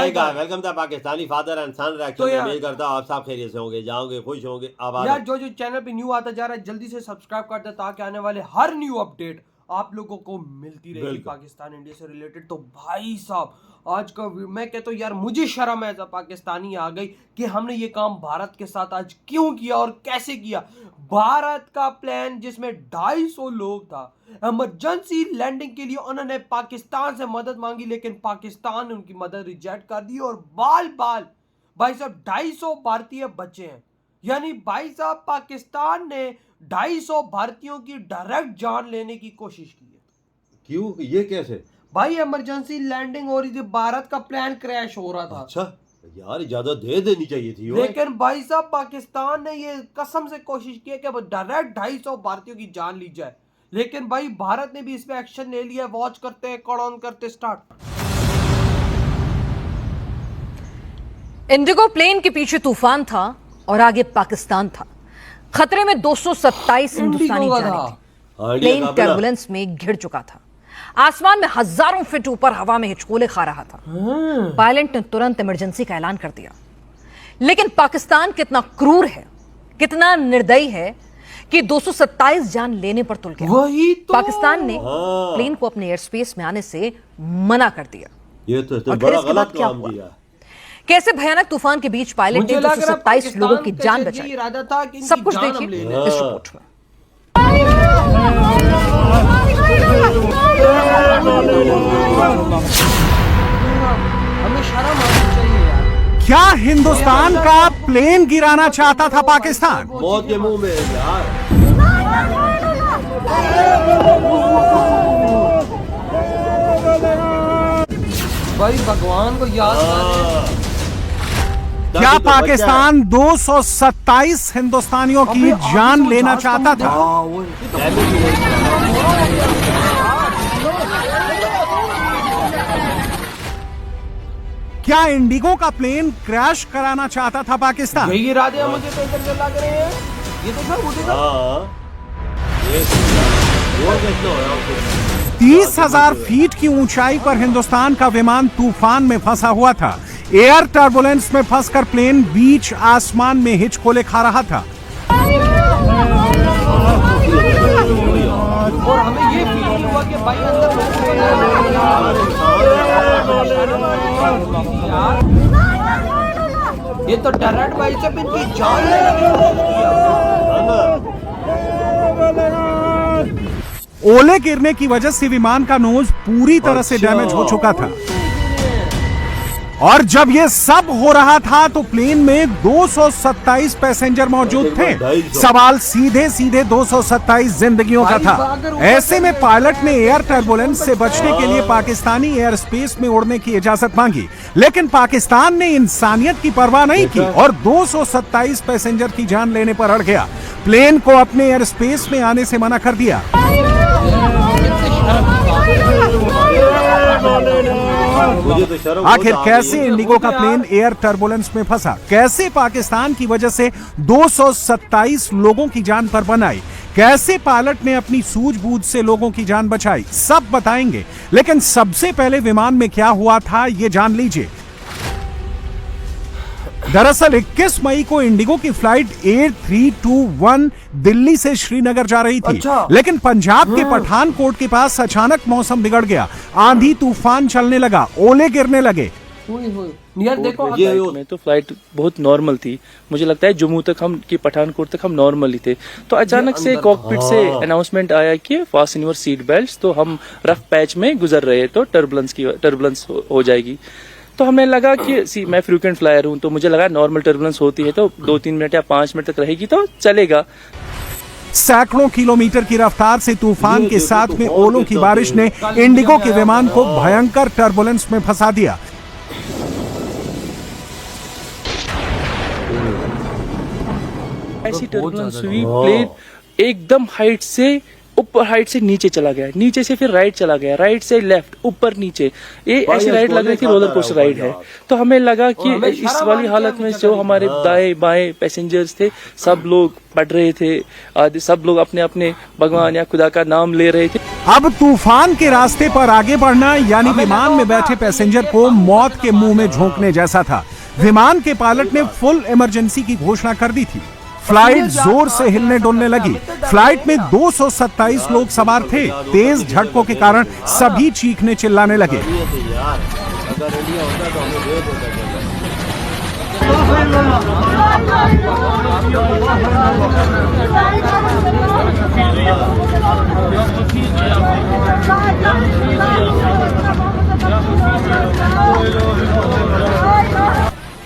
आएगा। वेलकम था Pakistani father and son reaction. तो उम्मीद करता हूं आप सब खैरियत से होंगे, जाओगे, खुश होंगे, आबाद। यार जो चैनल पे न्यू आता जा रहा है जल्दी से सब्सक्राइब कर दे ताकि आने वाले हर न्यू अपडेट आप लोगों को मिलती रहेगी पाकिस्तान इंडिया से रिलेटेड। तो भाई साहब आज का मैं कहता हूँ यार मुझे शर्म है पाकिस्तानी आ गई कि हमने ये काम भारत के साथ आज क्यों किया और कैसे किया। भारत का प्लान जिसमें 250 लोग था, इमरजेंसी लैंडिंग के लिए उन्होंने पाकिस्तान से मदद मांगी लेकिन पाकिस्तान ने उनकी मदद रिजेक्ट कर दी और बाल बाल भाई साहब 250 भारतीय बचे हैं। यानी भाई साहब पाकिस्तान ने 250 भारतीयों की डायरेक्ट जान लेने की कोशिश की है। क्यों, ये कैसे? भाई इमरजेंसी लैंडिंग हो रही थी, भारत का प्लान क्रैश हो रहा था। अच्छा यार इजाजत दे देनी चाहिए थी। लेकिन भाई साहब पाकिस्तान ने ये कसम से कोशिश की कि डायरेक्ट 250 भारतीयों की जान ली जाए, लेकिन भाई भारत ने भी इस पे एक्शन ले लिया। वॉच करते हैं, कौन करते स्टार्ट। इंडिगो प्लेन के पीछे तूफान था और आगे पाकिस्तान था। खतरे में 227 हिंदुस्तानी जाने थे। प्लेन टर्बुलेंस में घिर चुका था। आसमान में हजारों फीट ऊपर हवा में हिचकोले खा रहा था। पायलट ने तुरंत इमरजेंसी का ऐलान कर दिया। लेकिन पाकिस्तान कितना क्रूर है, कितना निर्दयी है कि 227 जान लेने पर तुल गया। वही तो। पाकिस्तान ने प्लेन को अपने एयर स्पेस में आने से मना कर दिया। ये तो बड़ा गलत काम किया। कैसे भयानक तूफान के बीच पायलट ने 227 लोगों की जान बचाई, सब कुछ देखिए इस रिपोर्ट में। हमें शर्म आनी चाहिए यार। क्या हिंदुस्तान का प्लेन गिराना चाहता था पाकिस्तान? मौत के मुंह में यार। भाई भगवान को याद। क्या पाकिस्तान 227 हिंदुस्तानियों की जान लेना चाहता था? क्या इंडिगो का प्लेन क्रैश कराना चाहता था पाकिस्तान? यही इरादे मुझे तो इधर से लग रहे हैं। ये देखो वो देखो। 30,000 फीट की ऊंचाई पर हिंदुस्तान का विमान तूफान में फंसा हुआ था। एयर टर्बुलेंस में फंसकर प्लेन बीच आसमान में हिचकोले खा रहा था। और हमें ये फील हुआ कि भाई अंदर ये तो डायरेक्ट भाई से इनकी जान ओले गिरने की वजह से विमान का नोज पूरी तरह से डैमेज हो चुका था। और जब ये सब हो रहा था तो प्लेन में 227 पैसेंजर मौजूद थे। सवाल सीधे सीधे 227 जिंदगियों का था। ऐसे में पायलट ने एयर टर्बुलेंस से बचने के लिए पाकिस्तानी एयर स्पेस में उड़ने की इजाजत मांगी, लेकिन पाकिस्तान ने इंसानियत की परवाह नहीं की और 227 पैसेंजर की जान लेने पर अड़ गया। प्लेन को अपने एयर स्पेस में आने से मना कर दिया। आखिर कैसे इंडिगो का प्लेन एयर टर्बुलेंस में फंसा? कैसे पाकिस्तान की वजह से 227 लोगों की जान पर बन आई? कैसे पायलट ने अपनी सूझबूझ से लोगों की जान बचाई? सब बताएंगे, लेकिन सबसे पहले विमान में क्या हुआ था ये जान लीजिए। दरअसल 21 मई को इंडिगो की फ्लाइट 8321 दिल्ली से श्रीनगर जा रही थी। लेकिन पंजाब के पठानकोट के पास अचानक मौसम बिगड़ गया। आंधी तूफान चलने लगा, ओले गिरने लगे। देखो में तो फ्लाइट बहुत नॉर्मल थी। मुझे लगता है जम्मू तक हम कि पठानकोट तक हम नॉर्मल ही थे। तो अचानक से कॉकपिट से अनाउंसमेंट आया कि फास्टन योर सीट बेल्ट्स। तो हम रफ पैच में गुजर रहे तो टर्बुलेंस हो जाएगी। तो हमें लगा कि मैं फ्रीक्वेंट फ्लायर हूं, तो मुझे लगा नॉर्मल टर्बुलेंस होती है तो 2-3 मिनट या 5 मिनट तक रहेगी तो चलेगा। सैकड़ों किलोमीटर की रफ्तार से तूफान के साथ में ओलों की बारिश ने इंडिगो के विमान को भयंकर टर्बुलेंस में फंसा दिया। ऐसी टर्बुलेंस हुई, प्लेन एकदम हाइट से नीचे चला गया, नीचे से फिर राइट चला गया, राइट से लेफ्ट, ऊपर नीचे। ये ऐसी राइड लग रही थी रोलर कोस्टर राइड है। तो हमें लगा कि इस वाली हालत में जो हमारे दाएं बाएं पैसेंजर्स थे सब लोग पढ़ रहे थे, सब लोग अपने अपने भगवान या खुदा का नाम ले रहे थे। अब तूफान के रास्ते पर आगे बढ़ना यानी विमान में बैठे पैसेंजर को मौत के मुंह में झोंकने जैसा था। विमान के पायलट ने फुल इमरजेंसी की घोषणा कर दी थी। फ्लाइट जोर से हिलने डुलने लगी। फ्लाइट में 227 लोग सवार थे। तेज झटकों के कारण सभी चीखने चिल्लाने लगे।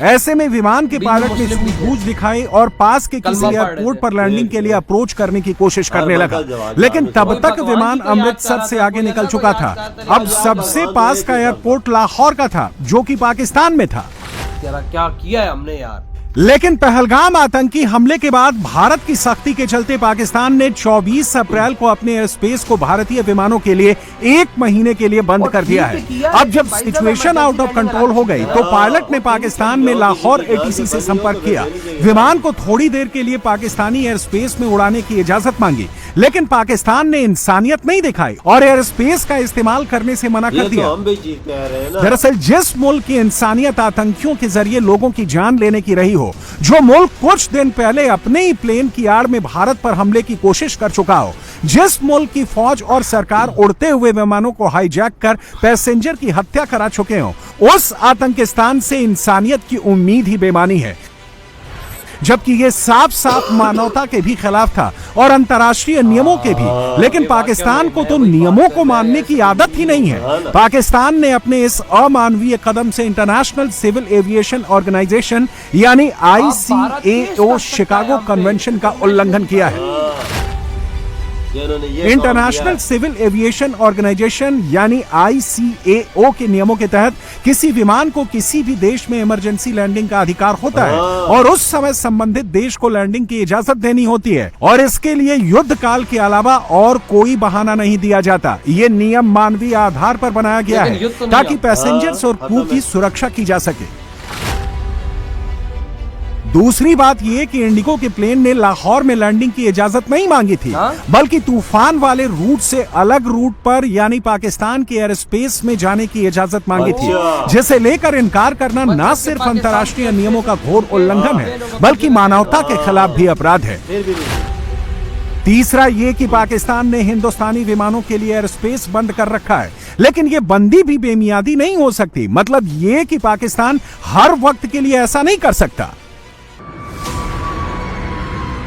ऐसे में विमान के पायलट ने सूझबूझ दिखाई और पास के किसी एयरपोर्ट पर लैंडिंग के लिए अप्रोच करने की कोशिश करने लगा, लेकिन तब तक विमान अमृतसर से आगे निकल चुका था। अब सबसे पास का एयरपोर्ट लाहौर का था, जो कि पाकिस्तान में था। क्या किया है हमने यार। लेकिन पहलगाम आतंकी हमले के बाद भारत की सख्ती के चलते पाकिस्तान ने 24 अप्रैल को अपने एयर स्पेस को भारतीय विमानों के लिए 1 महीने के लिए बंद कर दिया है। अब जब सिचुएशन आउट ऑफ कंट्रोल हो गई तो पायलट ने पाकिस्तान में लाहौर एटीसी से संपर्क किया। विमान को थोड़ी देर के लिए पाकिस्तानी एयर स्पेस में उड़ाने की इजाजत मांगी, लेकिन पाकिस्तान ने इंसानियत नहीं दिखाई और एयर स्पेस का इस्तेमाल करने से मना कर दिया। दरअसल जिस मुल्क की इंसानियत आतंकियों के जरिए लोगों की जान लेने की रही हो, जो मुल्क कुछ दिन पहले अपने ही प्लेन की आड़ में भारत पर हमले की कोशिश कर चुका हो, जिस मुल्क की फौज और सरकार उड़ते हुए विमानों को हाईजैक कर पैसेंजर की हत्या करा चुके हो, उस आतंकिस्तान से इंसानियत की उम्मीद ही बेमानी है। जबकि ये साफ साफ मानवता के भी खिलाफ था और अंतर्राष्ट्रीय नियमों के भी। लेकिन पाकिस्तान को तो नियमों को मानने की आदत ही नहीं है। पाकिस्तान ने अपने इस अमानवीय कदम से इंटरनेशनल सिविल एविएशन ऑर्गेनाइजेशन यानी ICAO शिकागो कन्वेंशन का उल्लंघन किया है। इंटरनेशनल सिविल एविएशन ऑर्गेनाइजेशन यानी ICAO के नियमों के तहत किसी विमान को किसी भी देश में इमरजेंसी लैंडिंग का अधिकार होता है और उस समय संबंधित देश को लैंडिंग की इजाजत देनी होती है और इसके लिए युद्ध काल के अलावा और कोई बहाना नहीं दिया जाता। ये नियम मानवीय आधार पर बनाया गया है ताकि पैसेंजर्स और क्रू की सुरक्षा की जा सके। दूसरी बात यह कि इंडिगो के प्लेन ने लाहौर में लैंडिंग की इजाजत नहीं मांगी थी, बल्कि तूफान वाले रूट से अलग रूट पर यानी पाकिस्तान के एयर स्पेस में जाने की इजाजत मांगी थी, जिसे लेकर इनकार करना न सिर्फ अंतर्राष्ट्रीय नियमों का घोर उल्लंघन है, बल्कि मानवता के खिलाफ भी अपराध है। तीसरा ये कि पाकिस्तान ने हिंदुस्तानी विमानों के लिए एयर स्पेस बंद कर रखा है, लेकिन ये बंदी भी बेमियादी नहीं हो सकती। मतलब ये कि पाकिस्तान हर वक्त के लिए ऐसा नहीं कर सकता।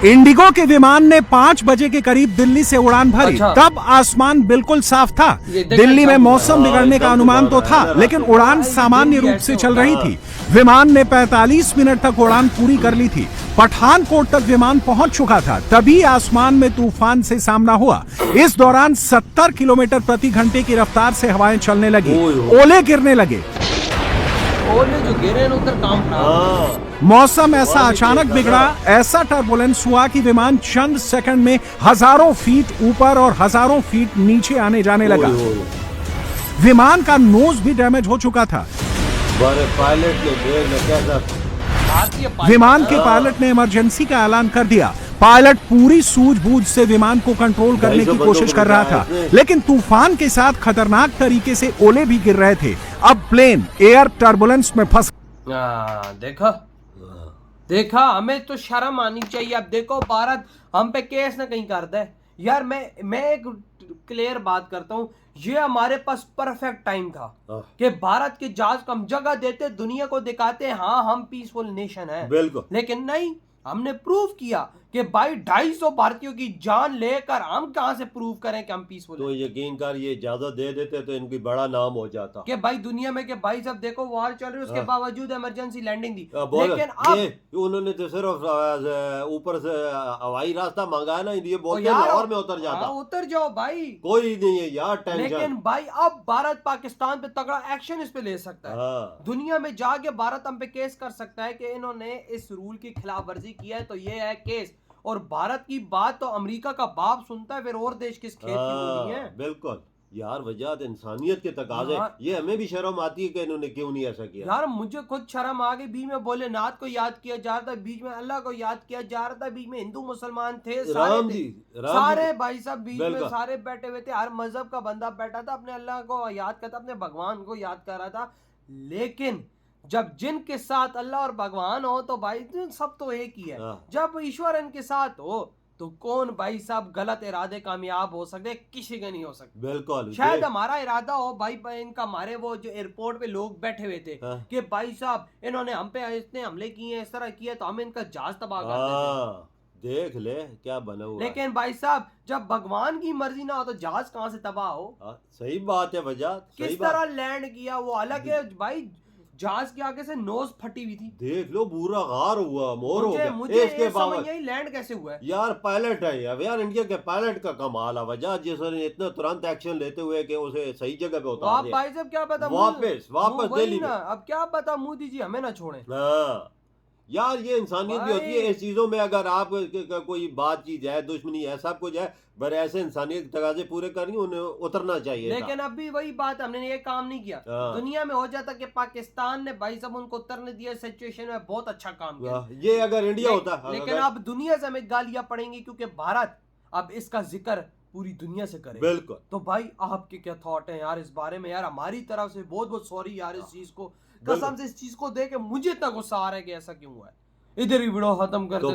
इंडिगो के विमान ने 5 बजे के करीब दिल्ली से उड़ान भरी। तब आसमान बिल्कुल साफ था। दिल्ली में मौसम बिगड़ने का अनुमान तो था, लेकिन उड़ान सामान्य रूप से चल रही थी। विमान ने 45 मिनट तक उड़ान पूरी कर ली थी। पठानकोट तक विमान पहुंच चुका था, तभी आसमान में तूफान से सामना हुआ। इस दौरान 70 किलोमीटर प्रति घंटे की रफ्तार से हवाएं चलने लगी, ओले गिरने लगे। ओले जो गिरे उधर काम खराब। मौसम ऐसा अचानक बिगड़ा, ऐसा टर्बुलेंस हुआ कि विमान चंद सेकंड में हजारों फीट ऊपर और हजारों फीट नीचे आने जाने लगा। विमान का नोज भी डैमेज हो चुका था। विमान के पायलट ने इमरजेंसी का ऐलान कर दिया। पायलट पूरी सूझबूझ से विमान को कंट्रोल करने की कोशिश कर रहा था, लेकिन तूफान के साथ खतरनाक तरीके से ओले भी गिर रहे थे। अब प्लेन एयर टर्बुलेंस में फंस। देखा हमें तो शर्म आनी चाहिए। अब देखो भारत हम पे केस ना कहीं करता है यार। मैं एक क्लियर बात करता हूँ, ये हमारे पास परफेक्ट टाइम था कि भारत के जहाज को हम जगह देते, दुनिया को दिखाते हाँ हम पीसफुल नेशन है। बिल्कुल। लेकिन नहीं, हमने प्रूव किया कि भाई 250 भारतीयों की जान लेकर हम कहां से प्रूव करें कि हम पीसफुल तो यकीन कर ये इजाजत दे देते तो इनकी बड़ा नाम हो जाता कि भाई दुनिया में कि भाई सब देखो वॉर चल रही है, उसके बावजूद इमरजेंसी लैंडिंग दी। लेकिन अब उन्होंने तो सिर्फ ऊपर से हवाई रास्ता मंगाया ना, ये बोलते लाहौर में उतर जाता। उतर जाओ भाई, कोई नहीं है यार टेंशन। लेकिन भाई अब भारत पाकिस्तान पे तगड़ा एक्शन इस पे ले सकता है। दुनिया में जाके भारत हम पे केस कर सकता है कि इन्होंने इस रूल की खिलाफ वर्जी किया है, तो ये है केस। और भारत की बात तो अमेरिका का बाप सुनता है, फिर और देश किस खेत की होनी है। बिल्कुल। यार वजह इंसानियत के तकाजे, ये हमें भी शर्म आती है कि इन्होंने क्यों नहीं ऐसा किया। यार मुझे खुद शर्म आ गई, बीच में भोलेनाथ को याद किया जा रहा था, बीच में अल्लाह को याद किया जा रहा था, बीच में हिंदू मुसलमान थे, राम जी सारे भाई साहब बीच में बिल्कुल। सारे बैठे हुए थे, हर मजहब का बंदा बैठा था, अपने अल्लाह को याद करता, अपने भगवान को याद कर रहा था। लेकिन जब जिनके साथ अल्लाह और भगवान हो तो भाई सब तो एक ही है, जब ईश्वर इनके साथ हो तो कौन भाई साहब गलत इरादे कामयाब हो सकते, किसी के नहीं हो सकते। बिल्कुल, शायद हमारा इरादा हो भाई इनका, हमारे वो जो एयरपोर्ट पे लोग बैठे हुए थे कि भाई साहब इन्होंने हम पे इतने हमले किए हैं, इस तरह किया, तो हम इनका जहाज तबाह कर देते, देख ले क्या बना हुआ। लेकिन भाई साहब जब भगवान की मर्जी ना हो तो जहाज कहाँ से तबाह हो। सही बात है वजह, किस तरह लैंड किया वो अलग है भाई, जहाज के आगे से नोज फटी हुई थी, देख लो पूरा गार हुआ, मोर हो गया। मुझे इसके ये समझ बावजूद नहीं लैंड कैसे हुआ है। यार पायलट है यार इंडिया के पायलट का कमाल है वजह, जिसने इतना तुरंत एक्शन लेते हुए कि उसे सही जगह पे उतार दिया। भाई साहब क्या पता वापस दिल्ली ना, अब क्या पता मोदी जी हमें ना छोड़े। हाँ यार ये इंसानियत भी होती है इस चीजों में, अगर आप कोई बात चीज है, दुश्मनी है, सब कुछ है, पर ऐसे इंसानियत के तकाजे पूरे करनी, उन्हें उतरना चाहिए। लेकिन अब भी वही बात, हमने ये काम नहीं किया। दुनिया में हो जाता कि पाकिस्तान ने भाई साहब उनको उतरने दिया, सिचुएशन में बहुत अच्छा काम किया, ये अगर इंडिया होता। लेकिन अब दुनिया से हमें गालियां पड़ेंगी क्योंकि भारत अब इसका जिक्र पूरी दुनिया से करे। बिल्कुल। तो भाई आपके क्या थॉट है यार इस बारे में? यार हमारी तरफ से बहुत बहुत सॉरी यार, इस चीज को कसम से, इस चीज को देख के मुझे इतना गुस्सा आ रहा है कि ऐसा क्यों हुआ है। इधर ही वीडियो खत्म करते तो